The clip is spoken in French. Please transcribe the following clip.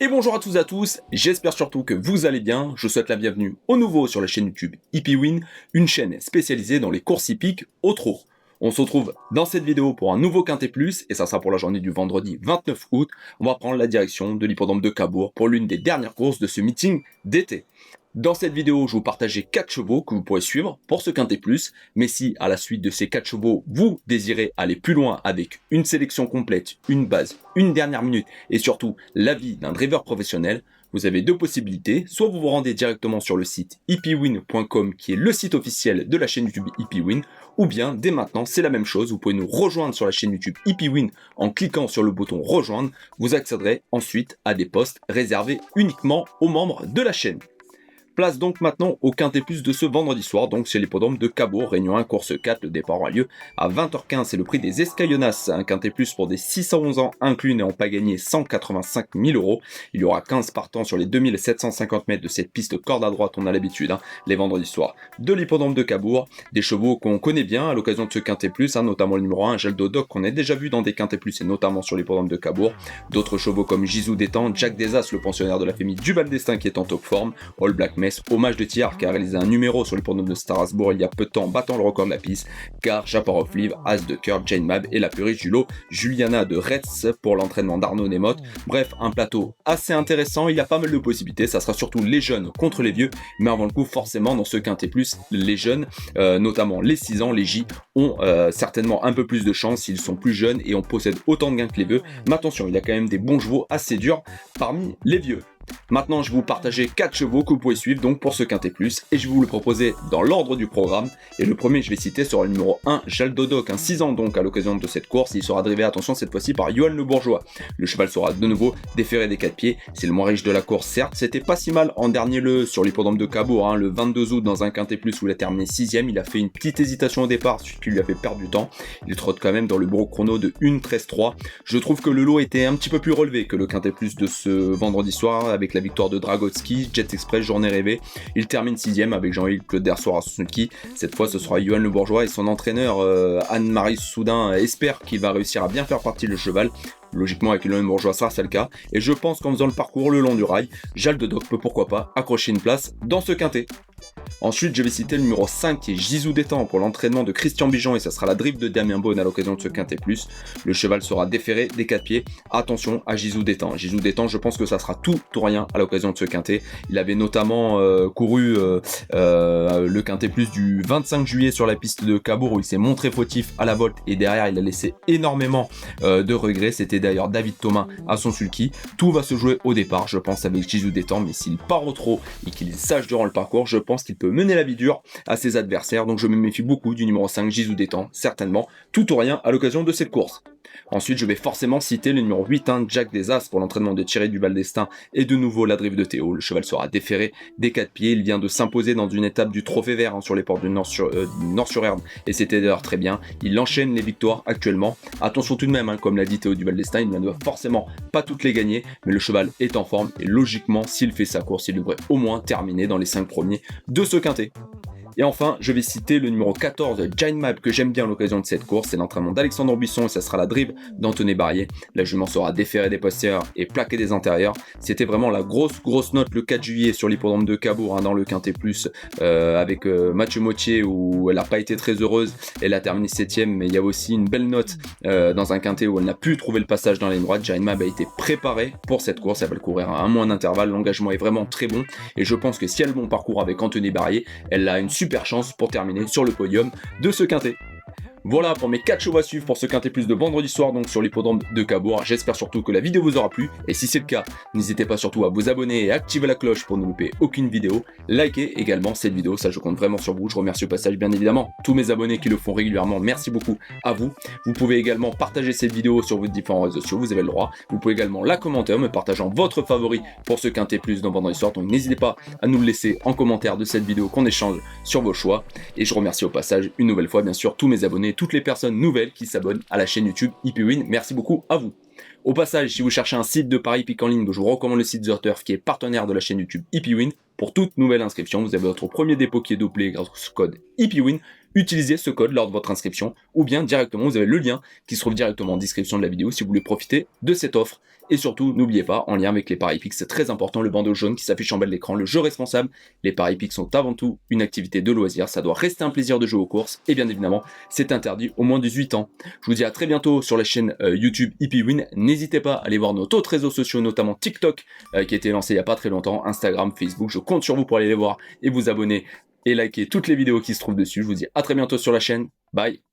Et bonjour à tous et à tous, j'espère surtout que vous allez bien. Je souhaite la bienvenue au nouveau sur la chaîne YouTube HippieWin, une chaîne spécialisée dans les courses hippiques au trot. On se retrouve dans cette vidéo pour un nouveau Quintet Plus, et ça sera pour la journée du vendredi 29 août. On va prendre la direction de l'hippodrome de Cabourg pour l'une des dernières courses de ce meeting d'été. Dans cette vidéo, je vais vous partager 4 chevaux que vous pourrez suivre pour ce Quintet Plus, mais si à la suite de ces 4 chevaux, vous désirez aller plus loin avec une sélection complète, une base, une dernière minute et surtout l'avis d'un driver professionnel, vous avez deux possibilités. Soit vous vous rendez directement sur le site hippiewin.com qui est le site officiel de la chaîne YouTube HippieWin, ou bien dès maintenant c'est la même chose, vous pouvez nous rejoindre sur la chaîne YouTube HippieWin en cliquant sur le bouton rejoindre, vous accéderez ensuite à des posts réservés uniquement aux membres de la chaîne. Place donc maintenant au Quintet Plus de ce vendredi soir, donc chez l'hippodrome de Cabourg, Réunion 1, course 4, le départ aura lieu à 20h15, c'est le prix des Escaillonas, un Quintet Plus pour des 611 ans inclus n'ayant pas gagné 185 000 €. Il y aura 15 partants sur les 2750 mètres de cette piste corde à droite, on a l'habitude, les vendredis soirs de l'hippodrome de Cabourg, des chevaux qu'on connaît bien à l'occasion de ce Quintet Plus, notamment le numéro 1, Jaldo Doc, qu'on a déjà vu dans des Quintets Plus et notamment sur l'hippodrome de Cabourg, d'autres chevaux comme Gisou Détente, Jack Desas, le pensionnaire de la famille du Val d'Estaing qui est en top forme, All Black Mess, Hommage de Thiard qui a réalisé un numéro sur l'hippodrome de Strasbourg il y a peu de temps, battant le record de la piste, car Chaparov Live, As de Cœur, Jane Mab et la plus riche du lot, Juliana de Retz pour l'entraînement d'Arnaud Nemotte. Bref, un plateau assez intéressant, il y a pas mal de possibilités, ça sera surtout les jeunes contre les vieux, mais avant le coup, forcément, dans ce Quintet Plus, les jeunes, notamment les 6 ans, les J, ont certainement un peu plus de chance s'ils sont plus jeunes et on possède autant de gains que les vieux. Mais attention, il y a quand même des bons chevaux assez durs parmi les vieux. Maintenant, je vais vous partager 4 chevaux que vous pouvez suivre donc pour ce Quintet Plus et je vais vous le proposer dans l'ordre du programme. Et le premier, je vais citer, sera le numéro 1, Jaldo Doc, 6 ans donc à l'occasion de cette course. Il sera drivé, attention, cette fois-ci par Johan Le Bourgeois. Le cheval sera de nouveau déféré des 4 pieds. C'est le moins riche de la course, certes. C'était pas si mal en dernier lieu sur l'hippodrome de Cabourg, le 22 août dans un Quintet Plus où il a terminé 6ème. Il a fait une petite hésitation au départ, ce qui lui a fait perdre du temps. Il trotte quand même dans le bureau chrono de 1:13:3. Je trouve que le lot était un petit peu plus relevé que le Quintet Plus de ce vendredi soir avec la victoire de Dragotski, Jet Express, Journée Rêvée. Il termine 6ème avec Jean-Yves Claude Soir à Suzuki. Cette fois, ce sera Johan Le Bourgeois et son entraîneur Anne-Marie Soudin espère qu'il va réussir à bien faire partie le cheval. Logiquement, avec Johan Le Bourgeois, ça c'est le cas. Et je pense qu'en faisant le parcours le long du rail, Jaldo Doc peut pourquoi pas accrocher une place dans ce quintet. Ensuite, je vais citer le numéro 5 qui est Gisou Détente pour l'entraînement de Christian Bijon et ça sera la drift de Damien Beaune à l'occasion de ce Quintet Plus. Le cheval sera déféré des 4 pieds. Attention à Gisou Détente. Gisou Détente, je pense que ça sera tout ou rien à l'occasion de ce Quintet. Il avait notamment couru le Quintet Plus du 25 juillet sur la piste de Cabourg où il s'est montré fautif à la volte et derrière il a laissé énormément de regrets. C'était d'ailleurs David Thomas à son sulky. Tout va se jouer au départ, je pense, avec Gisou Détente, mais s'il part au trot et qu'il sache durant le parcours, je pense qu'il peut mener la vie dure à ses adversaires, donc je me méfie beaucoup du numéro 5 Gisou Détente, certainement tout ou rien à l'occasion de cette course. Ensuite, je vais forcément citer le numéro 8, Jack Desas pour l'entraînement de Thierry du Val d'Estaing et de nouveau la drift de Théo. Le cheval sera déféré des 4 pieds, il vient de s'imposer dans une étape du Trophée Vert sur les portes du Nord-sur-Erdre et c'était d'ailleurs très bien. Il enchaîne les victoires actuellement. Attention tout de même, comme l'a dit Théo du Val d'Estaing, il ne doit forcément pas toutes les gagner, mais le cheval est en forme et logiquement, s'il fait sa course, il devrait au moins terminer dans les 5 premiers de ce quintet. Et enfin, je vais citer le numéro 14, Giant Map, que j'aime bien à l'occasion de cette course. C'est l'entraînement d'Alexandre Buisson et ça sera la drive d'Anthony Barrier. La jument sera déférée des postérieurs et plaquée des intérieurs. C'était vraiment la grosse note le 4 juillet sur l'hippodrome de Cabourg dans le Quintet Plus avec Mathieu Mottier où elle n'a pas été très heureuse. Elle a terminé 7ème, mais il y a aussi une belle note dans un Quintet où elle n'a pu trouver le passage dans la ligne droite. Giant Map a été préparée pour cette course. Elle va le courir à 1 mois d'intervalle. L'engagement est vraiment très bon et je pense que si elle a le bon parcours avec Anthony Barrier, elle a une super chance pour terminer sur le podium de ce quintet. Voilà pour mes 4 chevaux à suivre pour ce Quintet Plus de vendredi soir donc sur l'hippodrome de Cabourg. J'espère surtout que la vidéo vous aura plu et si c'est le cas, n'hésitez pas surtout à vous abonner et à activer la cloche pour ne louper aucune vidéo. Likez également cette vidéo, ça je compte vraiment sur vous. Je remercie au passage bien évidemment tous mes abonnés qui le font régulièrement. Merci beaucoup à vous. Vous pouvez également partager cette vidéo sur vos différents réseaux sociaux, vous avez le droit. Vous pouvez également la commenter en me partageant votre favori pour ce Quintet Plus dans vendredi soir. Donc n'hésitez pas à nous le laisser en commentaire de cette vidéo qu'on échange sur vos choix. Et je remercie au passage une nouvelle fois bien sûr tous mes abonnés, toutes les personnes nouvelles qui s'abonnent à la chaîne YouTube HippieWin. Merci beaucoup à vous. Au passage, si vous cherchez un site de paris hippique en ligne, je vous recommande le site The Turf qui est partenaire de la chaîne YouTube HippieWin. Pour toute nouvelle inscription, vous avez votre premier dépôt qui est doublé grâce au code HippieWin. utilisez ce code lors de votre inscription, ou bien directement, vous avez le lien qui se trouve directement en description de la vidéo si vous voulez profiter de cette offre. Et surtout, n'oubliez pas, en lien avec les paris hippiques, c'est très important, le bandeau jaune qui s'affiche en bas de l'écran, le jeu responsable. Les paris hippiques sont avant tout une activité de loisir, ça doit rester un plaisir de jouer aux courses, et bien évidemment, c'est interdit au moins 18 ans. Je vous dis à très bientôt sur la chaîne YouTube hippywin. N'hésitez pas à aller voir nos autres réseaux sociaux, notamment TikTok, qui a été lancé il n'y a pas très longtemps, Instagram, Facebook. Je compte sur vous pour aller les voir et vous abonner et liker toutes les vidéos qui se trouvent dessus. Je vous dis à très bientôt sur la chaîne. Bye.